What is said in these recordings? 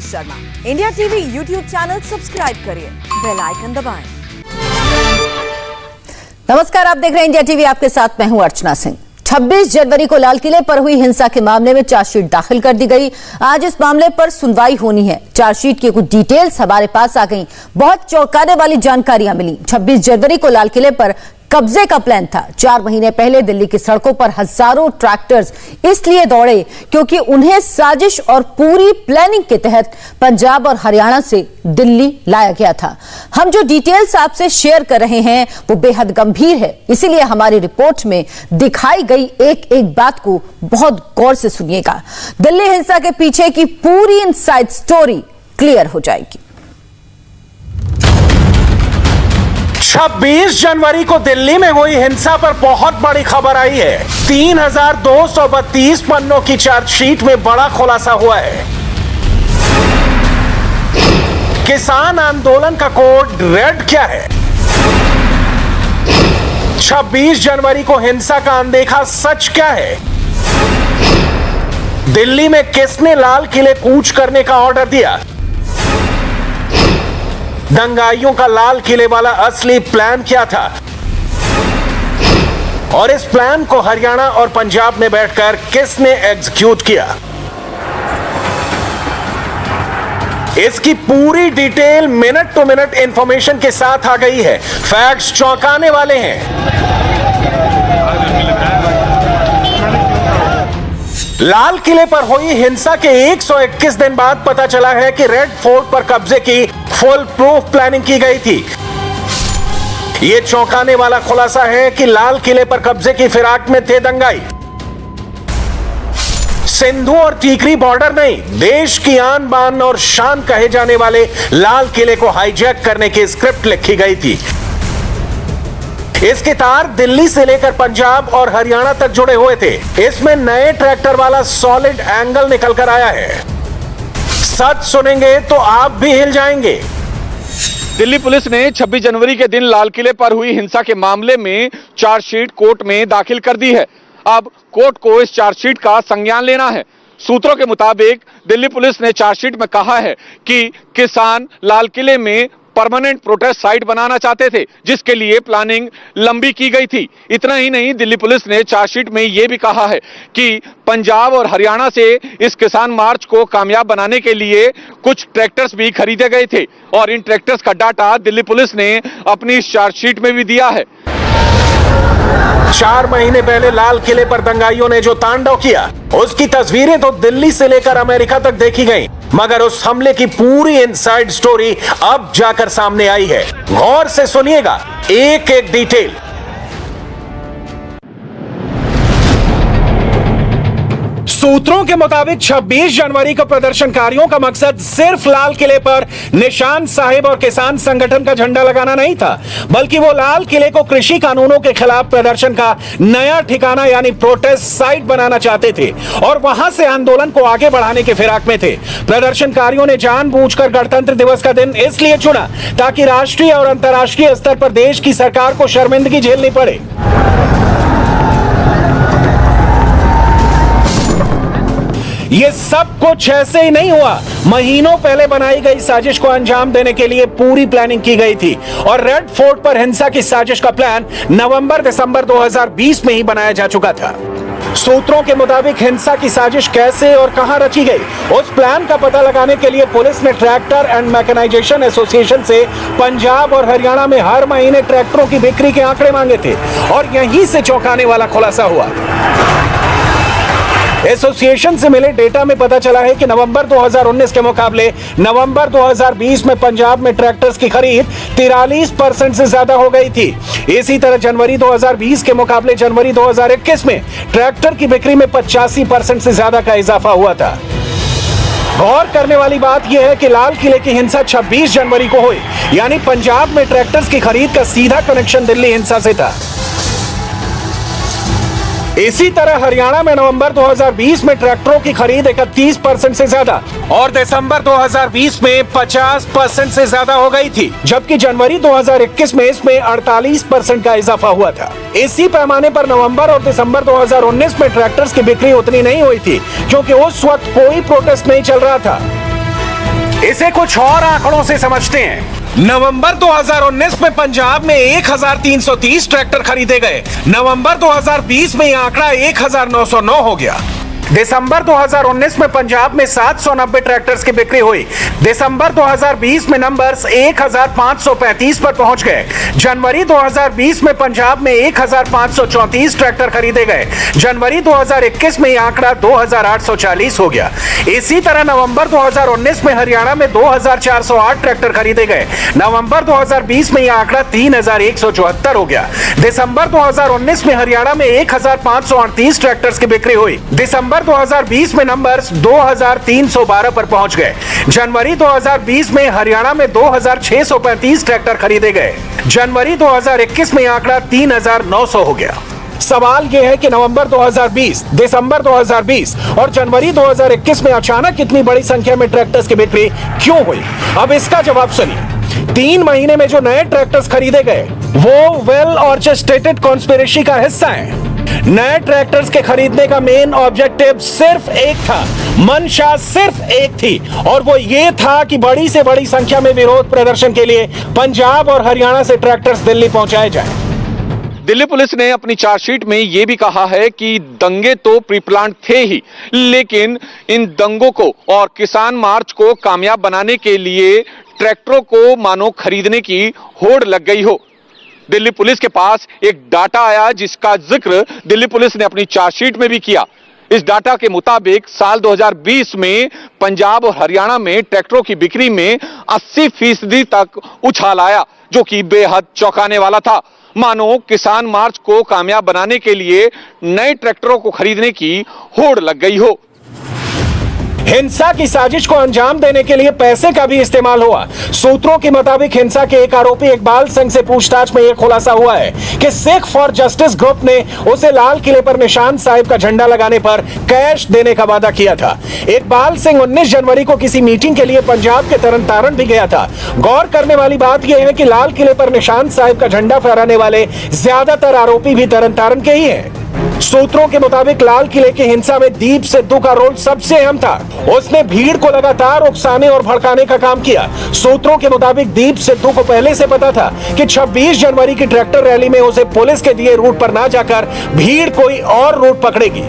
Sharma. India TV YouTube channel subscribe करिए, bell icon दबाएं। नमस्कार, आप देख रहे हैं इंडिया टीवी, आपके साथ मैं हूं अर्चना सिंह। 26 जनवरी को लाल किले पर हुई हिंसा के मामले में चार्जशीट दाखिल कर दी गई। आज इस मामले पर सुनवाई होनी है। चार्जशीट की कुछ डिटेल्स हमारे पास आ गई। बहुत चौंकाने वाली जानकारियां मिली। 26 जनवरी को लाल किले पर कब्जे का प्लान था। 4 महीने पहले दिल्ली की सड़कों पर हजारों ट्रैक्टर्स इसलिए दौड़े क्योंकि उन्हें साजिश और पूरी प्लानिंग के तहत पंजाब और हरियाणा से दिल्ली लाया गया था। हम जो डिटेल्स आपसे शेयर कर रहे हैं वो बेहद गंभीर है, इसीलिए हमारी रिपोर्ट में दिखाई गई एक एक बात को बहुत गौर से सुनिएगा। दिल्ली हिंसा के पीछे की पूरी इनसाइड स्टोरी क्लियर हो जाएगी। 26 जनवरी को दिल्ली में हुई हिंसा पर बहुत बड़ी खबर आई है। 3232 पन्नों की चार्जशीट में बड़ा खुलासा हुआ है। किसान आंदोलन का कोड रेड क्या है? 26 जनवरी को हिंसा का अनदेखा सच क्या है? दिल्ली में किसने लाल किले कूच करने का ऑर्डर दिया? दंगाइयों का लाल किले वाला असली प्लान क्या था? और इस प्लान को हरियाणा और पंजाब में बैठकर किसने एग्जीक्यूट किया? इसकी पूरी detail minute to minute information के साथ आ गई है। फैक्ट्स चौंकाने वाले हैं। लाल किले पर हुई हिंसा के 121 दिन बाद पता चला है कि रेड फोर्ट पर कब्जे की फुल प्रूफ प्लानिंग की गई थी। यह चौंकाने वाला खुलासा है कि लाल किले पर कब्जे की फिराक में थे दंगाई। सिंधु और टीकरी बॉर्डर नहीं, देश की आन बान और शान कहे जाने वाले लाल किले को हाईजैक करने की स्क्रिप्ट लिखी गई थी। इसके तार दिल्ली से लेकर पंजाब और हरियाणा तक जुड़े हुए थे। इसमें नए ट्रैक्टर वाला सॉलिड एंगल निकल कर आया है। सच सुनेंगे तो आप भी हिल जाएंगे। दिल्ली पुलिस ने 26 जनवरी के दिन लाल किले पर हुई हिंसा के मामले में चार्जशीट कोर्ट में दाखिल कर दी है। अब कोर्ट को इस चार्जशीट का संज्ञान लेना है। सूत्रों के मुताबिक दिल्ली पुलिस ने चार्जशीट में कहा है कि किसान लाल किले में परमानेंट प्रोटेस्ट साइट बनाना चाहते थे, जिसके लिए प्लानिंग लंबी की गई थी। इतना ही नहीं, दिल्ली पुलिस ने चार्जशीट में यह भी कहा है कि पंजाब और हरियाणा से इस किसान मार्च को कामयाब बनाने के लिए कुछ ट्रैक्टर्स भी खरीदे गए थे और इन ट्रैक्टर्स का डाटा दिल्ली पुलिस ने अपनी इस चार्जशीट में भी दिया है। 4 महीने पहले लाल किले पर दंगाइयों ने जो तांडव किया, उसकी तस्वीरें तो दिल्ली से लेकर अमेरिका तक देखी गई, मगर उस हमले की पूरी इनसाइड स्टोरी अब जाकर सामने आई है। गौर से सुनिएगा एक एक डिटेल। सूत्रों के मुताबिक 26 जनवरी को प्रदर्शनकारियों का मकसद सिर्फ लाल किले पर निशान साहिब और किसान संगठन का झंडा लगाना नहीं था, बल्कि वो लाल किले को कृषि कानूनों के खिलाफ प्रदर्शन का नया ठिकाना यानी प्रोटेस्ट साइट बनाना चाहते थे और वहां से आंदोलन को आगे बढ़ाने के फिराक में थे। प्रदर्शनकारियों ने जानबूझकर गणतंत्र दिवस का दिन इसलिए चुना ताकि राष्ट्रीय और अंतर्राष्ट्रीय स्तर पर देश की सरकार को शर्मिंदगी झेलनी पड़े। ये सब कुछ ऐसे ही नहीं हुआ। महीनों पहले बनाई गई साजिश को अंजाम देने के लिए पूरी प्लानिंग की गई थी और रेड फोर्ट पर हिंसा की साजिश का प्लान नवंबर-दिसंबर 2020 में ही बनाया जा चुका था। सूत्रों के मुताबिक हिंसा की साजिश कैसे और कहां रची गई, उस प्लान का पता लगाने के लिए पुलिस ने ट्रैक्टर एंड मैकेनाइजेशन एसोसिएशन से पंजाब और हरियाणा में हर महीने ट्रैक्टरों की बिक्री के आंकड़े मांगे थे और यहीं से चौंकाने वाला खुलासा हुआ। एसोसिएशन से मिले डेटा में पता चला है कि नवंबर 2019 के मुकाबले नवंबर 2020 में पंजाब में ट्रैक्टर्स की खरीद 43% से ज्यादा हो गई थी। इसी तरह जनवरी 2020 के मुकाबले जनवरी 2021 में ट्रैक्टर की बिक्री में 85% से ज्यादा का इजाफा हुआ था। गौर करने वाली बात यह है कि लाल किले की हिंसा 26 जनवरी को हुई, यानी पंजाब में ट्रैक्टर्स की खरीद का सीधा कनेक्शन दिल्ली हिंसा से था। इसी तरह हरियाणा में नवंबर 2020 में ट्रैक्टरों की खरीद 31% से ज्यादा और दिसंबर 2020 में 50% से ज्यादा हो गई थी, जबकि जनवरी 2021 में इसमें 48% का इजाफा हुआ था। इसी पैमाने पर नवंबर और दिसंबर 2019 में ट्रैक्टर्स की बिक्री उतनी नहीं हुई थी, क्योंकि उस वक्त कोई प्रोटेस्ट नहीं चल रहा था। इसे कुछ और आंकड़ों से समझते हैं। नवंबर 2019 में पंजाब में 1330 ट्रैक्टर खरीदे गए। नवंबर 2020 में यह आंकड़ा 1909 हो गया। दिसंबर 2019 में पंजाब में 790 ट्रैक्टर्स की बिक्री हुई। दिसंबर 2020 में नंबर्स 1535 पर पहुंच गए। जनवरी 2020 में पंजाब में 1534 ट्रैक्टर खरीदे गए। जनवरी 2021 में यह आंकड़ा 2840 हो गया। इसी तरह नवंबर 2019 में हरियाणा में 2408 ट्रैक्टर खरीदे गए। नवंबर 2020 में यह आंकड़ा 3174 हो गया। दिसंबर 2019 में हरियाणा में 1538 ट्रैक्टर्स की बिक्री हुई। दिसंबर 2020 में नंबर्स 2312 पर पहुंच गए। जनवरी 2020 में हरियाणा में 2635 ट्रैक्टर खरीदे गए। जनवरी 2021 में आंकड़ा 3900 हो गया। सवाल यह है कि नवंबर 2020, दिसंबर 2020 और जनवरी 2021 में अचानक इतनी बड़ी संख्या में ट्रैक्टर्स की बिक्री क्यों हुई? अब इसका जवाब सुनिए। 3 महीने में जो नए ट्रैक्टर्स खरीदे गए वो वेल ऑर्केस्ट्रेटेड कॉन्स्पिरेसी का हिस्सा है। नए ट्रैक्टर्स के खरीदने का मेन ऑब्जेक्टिव सिर्फ एक था, मंशा सिर्फ एक थी, और वो ये था कि बड़ी से बड़ी संख्या में विरोध प्रदर्शन के लिए पंजाब और हरियाणा से ट्रैक्टर्स दिल्ली पहुंचाए जाएं। दिल्ली पुलिस ने अपनी चार्जशीट में यह भी कहा है कि दंगे तो प्री प्लान थे ही, लेकिन इन दंगों को और किसान मार्च को कामयाब बनाने के लिए ट्रैक्टरों को मानो खरीदने की होड़ लग गई हो। दिल्ली पुलिस के पास एक डाटा आया जिसका जिक्र दिल्ली पुलिस ने अपनी चार्जशीट में भी किया। इस डाटा के मुताबिक साल 2020 में पंजाब और हरियाणा में ट्रैक्टरों की बिक्री में 80% तक उछाल आया, जो कि बेहद चौंकाने वाला था। मानो किसान मार्च को कामयाब बनाने के लिए नए ट्रैक्टरों को खरीदने की होड़ लग गई हो। हिंसा की साजिश को अंजाम देने के लिए पैसे का भी इस्तेमाल हुआ। सूत्रों के मुताबिक हिंसा के एक आरोपी इकबाल सिंह से पूछताछ में यह खुलासा हुआ है कि सिख फॉर जस्टिस ग्रुप ने उसे लाल किले पर निशान साहिब का झंडा लगाने पर कैश देने का वादा किया था। इकबाल सिंह 19 जनवरी को किसी मीटिंग के लिए पंजाब के तरन तारण भी गया था। गौर करने वाली बात यह है कि लाल किले पर निशान साहिब का झंडा फहराने वाले ज्यादातर आरोपी भी तरन तारण के ही हैं। सूत्रों के मुताबिक लाल किले की हिंसा में दीप सिद्धू का रोल सबसे अहम था। उसने भीड़ को लगातार उकसाने और भड़काने का काम किया। सूत्रों के मुताबिक दीप सिद्धू को पहले से पता था कि 26 जनवरी की ट्रैक्टर रैली में उसे पुलिस के दिए रूट पर ना जाकर भीड़ कोई और रूट पकड़ेगी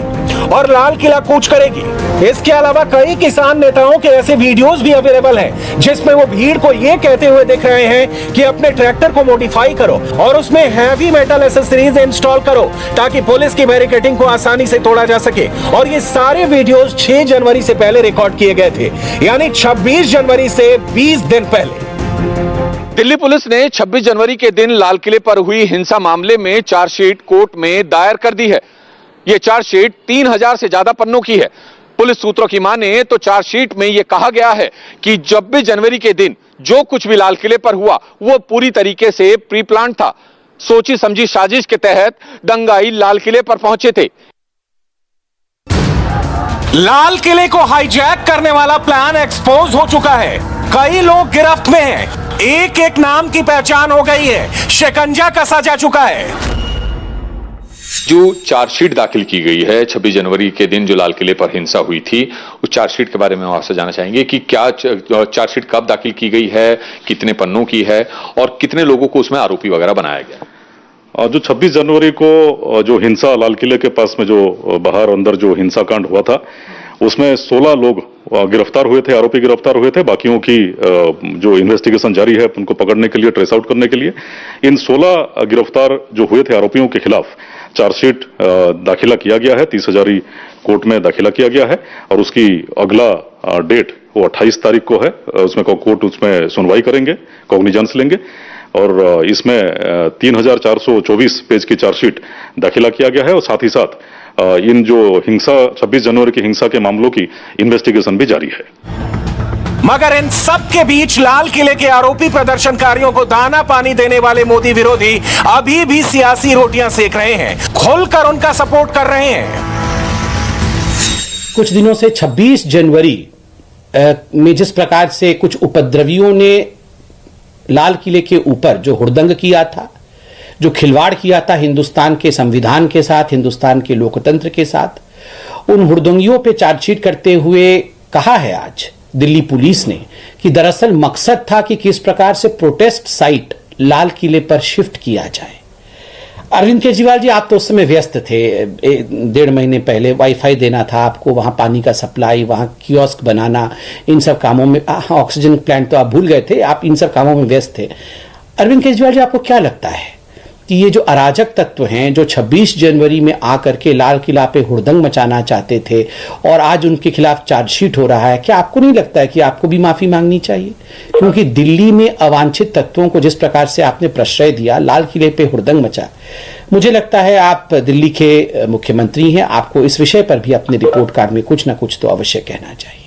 और लाल किला कूच करेगी। इसके अलावा कई किसान नेताओं के ऐसे वीडियोस भी अवेलेबल हैं जिसमें वो भीड़ को ये कहते हुए दिख रहे हैं कि अपने ट्रैक्टर को मॉडिफाई करो और उसमें हैवी मेटल एसेसरीज इंस्टॉल करो ताकि पुलिस की बैरिकेडिंग को आसानी से तोड़ा जा सके। और ये सारे वीडियोस 6 जनवरी से पहले रिकॉर्ड किए गए थे, यानी 26 जनवरी से 20 दिन पहले। दिल्ली पुलिस ने 26 जनवरी के दिन लाल किले पर हुई हिंसा मामले में चार्जशीट कोर्ट में दायर कर दी है। यह चार्जशीट 3000 से ज्यादा पन्नों की है। पुलिस सूत्रों की माने तो चार्जशीट में यह कहा गया है कि 26 जनवरी के दिन जो कुछ भी लाल किले पर हुआ वो पूरी तरीके से प्री प्लान था। सोची समझी साजिश के तहत दंगाई लाल किले पर पहुंचे थे। लाल किले को हाईजैक करने वाला प्लान एक्सपोज हो चुका है। कई लोग गिरफ्त में हैं। एक एक नाम की पहचान हो गई है। शिकंजा कसा जा चुका है। जो चार्जशीट दाखिल की गई है 26 जनवरी के दिन जो लाल किले पर हिंसा हुई थी, उस चार्जशीट के बारे में हम आपसे जानना चाहेंगे कि क्या चार्जशीट कब दाखिल की गई है, कितने पन्नों की है और कितने लोगों को उसमें आरोपी वगैरह बनाया गया। जो 26 जनवरी को जो हिंसा लाल किले के पास में जो बाहर अंदर जो हिंसा कांड हुआ था उसमें 16 लोग गिरफ्तार हुए थे, आरोपी गिरफ्तार हुए थे। बाकियों की जो इन्वेस्टिगेशन जारी है उनको पकड़ने के लिए, ट्रेस आउट करने के लिए। इन 16 गिरफ्तार जो हुए थे आरोपियों के खिलाफ चार्जशीट दाखिला किया गया है। 30 हजारी कोर्ट में दाखिला किया गया है और उसकी अगला डेट वो 28 तारीख को है। उसमें कोर्ट उसमें सुनवाई करेंगे, कॉग्निजेंस लेंगे और इसमें 3424 पेज की चार्जशीट दाखिला किया गया है और साथ ही साथ इन जो हिंसा 26 जनवरी की हिंसा के मामलों की इन्वेस्टिगेशन भी जारी है। मगर इन सब के बीच लाल किले के आरोपी प्रदर्शनकारियों को दाना पानी देने वाले मोदी विरोधी अभी भी सियासी रोटियां सेक रहे हैं, खुलकर उनका सपोर्ट कर रहे हैं। कुछ दिनों से 26 जनवरी में जिस प्रकार से कुछ उपद्रवियों ने लाल किले के ऊपर जो हुड़दंग किया था, जो खिलवाड़ किया था हिंदुस्तान के संविधान के साथ, हिंदुस्तान के लोकतंत्र के साथ, उन हुड़दंगियों पे चार्जशीट करते हुए कहा है आज दिल्ली पुलिस ने कि दरअसल मकसद था कि किस प्रकार से प्रोटेस्ट साइट लाल किले पर शिफ्ट किया जाए। अरविंद केजरीवाल जी, आप तो उस समय व्यस्त थे, 1.5 महीने पहले वाईफाई देना था आपको, वहां पानी का सप्लाई, वहां कियोस्क बनाना, इन सब कामों में, ऑक्सीजन प्लांट तो आप भूल गए थे, आप इन सब कामों में व्यस्त थे। अरविंद केजरीवाल जी, आपको क्या लगता है कि ये जो अराजक तत्व हैं जो 26 जनवरी में आकर के लाल किला पे हुड़दंग मचाना चाहते थे और आज उनके खिलाफ चार्जशीट हो रहा है, क्या आपको नहीं लगता है कि आपको भी माफी मांगनी चाहिए? क्योंकि दिल्ली में अवांछित तत्वों को जिस प्रकार से आपने प्रश्रय दिया, लाल किले पे हुड़दंग मचा, मुझे लगता है आप दिल्ली के मुख्यमंत्री हैं, आपको इस विषय पर भी अपने रिपोर्ट कार्ड में कुछ ना कुछ तो अवश्य कहना चाहिए।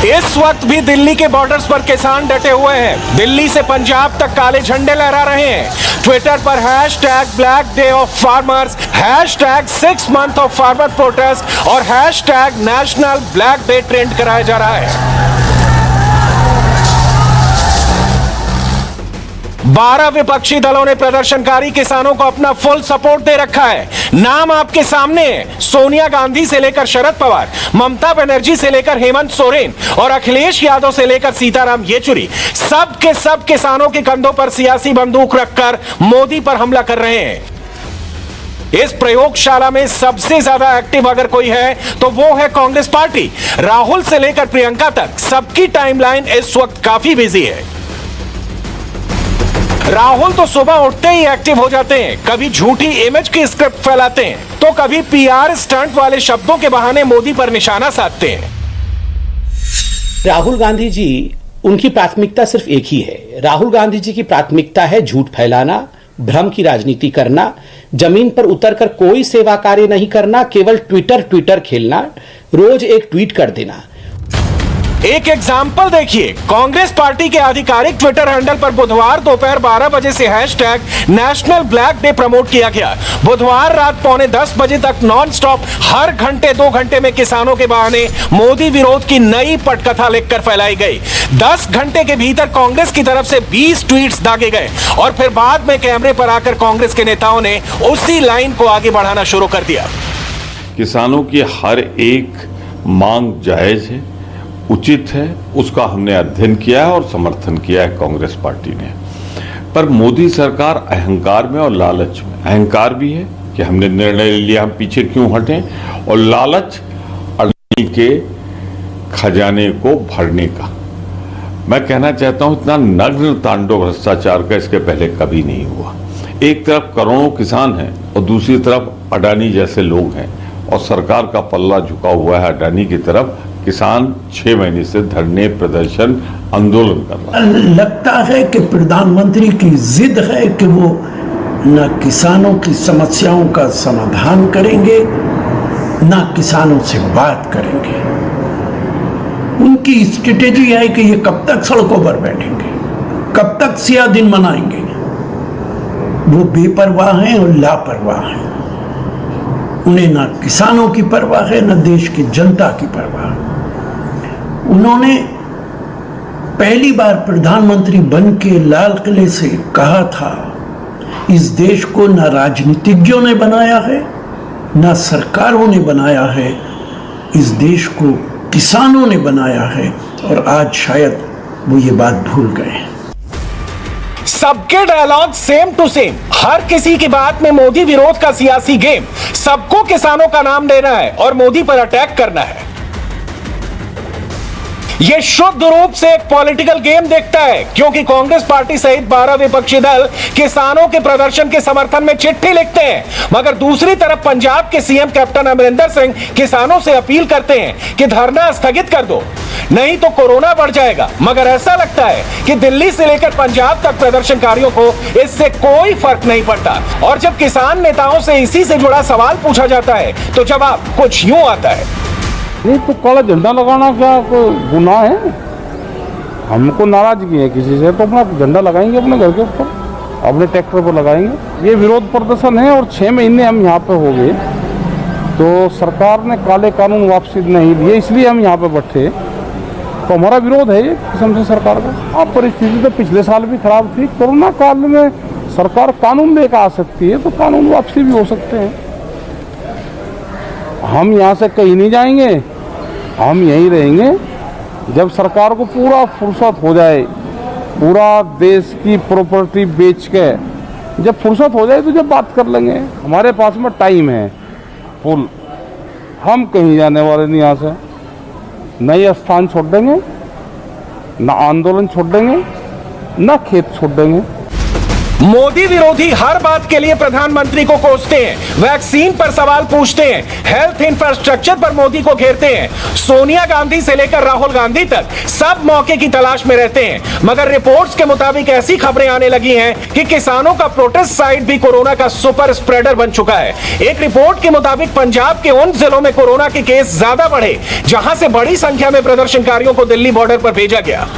इस वक्त भी दिल्ली के बॉर्डर्स पर किसान डटे हुए हैं। दिल्ली से पंजाब तक काले झंडे लहरा रहे हैं। ट्विटर पर #Black Day of Farmers, #6 month of farmer protest और #National Black Day ट्रेंड कराया जा रहा है। 12 विपक्षी दलों ने प्रदर्शनकारी किसानों को अपना फुल सपोर्ट दे रखा है। नाम आपके सामने है, सोनिया गांधी से लेकर शरद पवार, ममता बनर्जी से लेकर हेमंत सोरेन और अखिलेश यादव से लेकर सीताराम येचुरी, सब के सब किसानों के कंधों पर सियासी बंदूक रखकर मोदी पर हमला कर रहे हैं। इस प्रयोगशाला में सबसे ज्यादा एक्टिव अगर कोई है तो वो है कांग्रेस पार्टी। राहुल से लेकर प्रियंका तक सबकी टाइमलाइन इस वक्त काफी बिजी है। राहुल तो सुबह उठते ही एक्टिव हो जाते हैं, कभी झूठी इमेज की स्क्रिप्ट फैलाते हैं तो कभी पीआर स्टंट वाले शब्दों के बहाने मोदी पर निशाना साधते हैं। राहुल गांधी जी, उनकी प्राथमिकता सिर्फ एक ही है। राहुल गांधी जी की प्राथमिकता है झूठ फैलाना, भ्रम की राजनीति करना, जमीन पर उतरकर कोई सेवा कार्य नहीं करना, केवल ट्विटर खेलना, रोज एक ट्वीट कर देना। एक एग्जाम्पल देखिए, कांग्रेस पार्टी के आधिकारिक ट्विटर हैंडल पर बुधवार दोपहर 12 बजे से #National Black Day प्रमोट किया गया। बुधवार रात 9:45 बजे तक नॉन स्टॉप हर घंटे 2 घंटे में किसानों के बहाने मोदी विरोध की नई पटकथा लिखकर फैलाई गई। 10 घंटे के भीतर कांग्रेस की तरफ से 20 ट्वीट्स दागे गए और फिर बाद में कैमरे पर आकर कांग्रेस के नेताओं ने उसी लाइन को आगे बढ़ाना शुरू कर दिया। किसानों की हर एक मांग जायज है, उचित है, उसका हमने अध्ययन किया है और समर्थन किया है कांग्रेस पार्टी ने। पर मोदी सरकार अहंकार में और लालच में, अहंकार भी है कि हमने निर्णय लिया, हम पीछे क्यों हटें, और लालच अडानी के खजाने को भरने का। मैं कहना चाहता हूं, इतना नग्न तांडव भ्रष्टाचार का इसके पहले कभी नहीं हुआ। एक तरफ करोड़ों किसान हैं और दूसरी तरफ अडानी जैसे लोग हैं और सरकार का पल्ला झुका हुआ है अडानी की तरफ। किसान 6 महीने से धरने, प्रदर्शन, आंदोलन कर रहा है। लगता है कि प्रधानमंत्री की जिद है कि वो न किसानों की समस्याओं का समाधान करेंगे, न किसानों से बात करेंगे। उनकी स्ट्रेटेजी है कि ये कब तक सड़कों पर बैठेंगे, कब तक सिया दिन मनाएंगे। वो बेपरवाह हैं और लापरवाह हैं। उन्हें ना किसानों की परवाह है, न देश की जनता की परवाह। उन्होंने पहली बार प्रधानमंत्री बन के लाल किले से कहा था, इस देश को न राजनीतिज्ञों ने बनाया है, न सरकारों ने बनाया है, इस देश को किसानों ने बनाया है। और आज शायद वो ये बात भूल गए। सबके डायलॉग सेम टू सेम, हर किसी की बात में मोदी विरोध का सियासी गेम। सबको किसानों का नाम देना है और मोदी पर अटैक करना है। यह शुद्ध रूप से एक पॉलिटिकल गेम देखता है, क्योंकि कांग्रेस पार्टी सहित 12 विपक्षी दल किसानों के प्रदर्शन के समर्थन में चिट्ठी लिखते हैं, मगर दूसरी तरफ पंजाब के सीएम कैप्टन अमरिंदर सिंह किसानों से अपील करते हैं कि धरना स्थगित कर दो, नहीं तो कोरोना बढ़ जाएगा। मगर ऐसा लगता है कि दिल्ली से लेकर पंजाब तक प्रदर्शनकारियों को इससे कोई फर्क नहीं पड़ता। और जब किसान नेताओं से इसी से जुड़ा सवाल पूछा जाता है तो जवाब कुछ यूं आता है, नहीं तो काला झंडा लगाना क्या कोई गुनाह है? हमको नाराजगी है किसी से तो अपना झंडा लगाएंगे, अपने घर के ऊपर, अपने ट्रैक्टर पर लगाएंगे। ये विरोध प्रदर्शन है और 6 महीने हम यहाँ पे हो गए, तो सरकार ने काले कानून वापसी नहीं दिए, इसलिए हम यहाँ पे बैठे। तो हमारा विरोध है एक किस्म से सरकार का। अब परिस्थिति तो पिछले साल भी खराब थी, कोरोना काल में सरकार कानून लेकर आ सकती है तो कानून वापसी भी हो सकते हैं। हम यहाँ से कहीं नहीं जाएंगे हम यहीं रहेंगे जब सरकार को पूरा फुर्सत हो जाए, पूरा देश की प्रॉपर्टी बेच के जब फुर्सत हो जाए तो जब बात कर लेंगे। हमारे पास में टाइम है फुल, हम कहीं जाने वाले नहीं। यहाँ से न ये स्थान छोड़ देंगे, न आंदोलन छोड़ देंगे, न खेत छोड़ देंगे। मोदी विरोधी हर बात के लिए प्रधानमंत्री को कोसते हैं, वैक्सीन पर सवाल पूछते हैं, हेल्थ इंफ्रास्ट्रक्चर पर मोदी को घेरते हैं, सोनिया गांधी से लेकर राहुल गांधी तक सब मौके की तलाश में रहते हैं। मगर रिपोर्ट्स के मुताबिक ऐसी खबरें आने लगी हैं कि किसानों का प्रोटेस्ट साइट भी कोरोना का सुपर स्प्रेडर बन चुका है। एक रिपोर्ट के मुताबिक पंजाब के उन जिलों में कोरोना के केस ज्यादा बढ़े जहां से बड़ी संख्या में प्रदर्शनकारियों को दिल्ली बॉर्डर पर भेजा गया,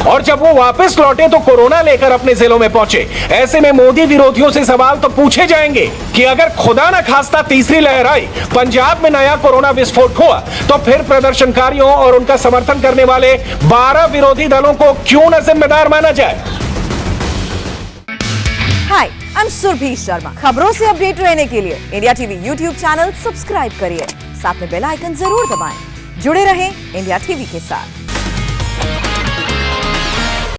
और जब वो वापस लौटे तो कोरोना लेकर अपने जिलों में पहुंचे। ऐसे में मोदी विरोधियों से सवाल तो पूछे जाएंगे कि अगर खुदा न खास्ता तीसरी लहर आई, पंजाब में नया कोरोना विस्फोट हुआ, तो फिर प्रदर्शनकारियों और उनका समर्थन करने वाले 12 विरोधी दलों को क्यों न जिम्मेदार माना जाए। हाय, आई एम सुरभि शर्मा। खबरों से अपडेट रहने के लिए India TV YouTube channel subscribe करिए, साथ में बेल आइकन जरूर दबाएं। जुड़े रहें इंडिया टीवी के साथ।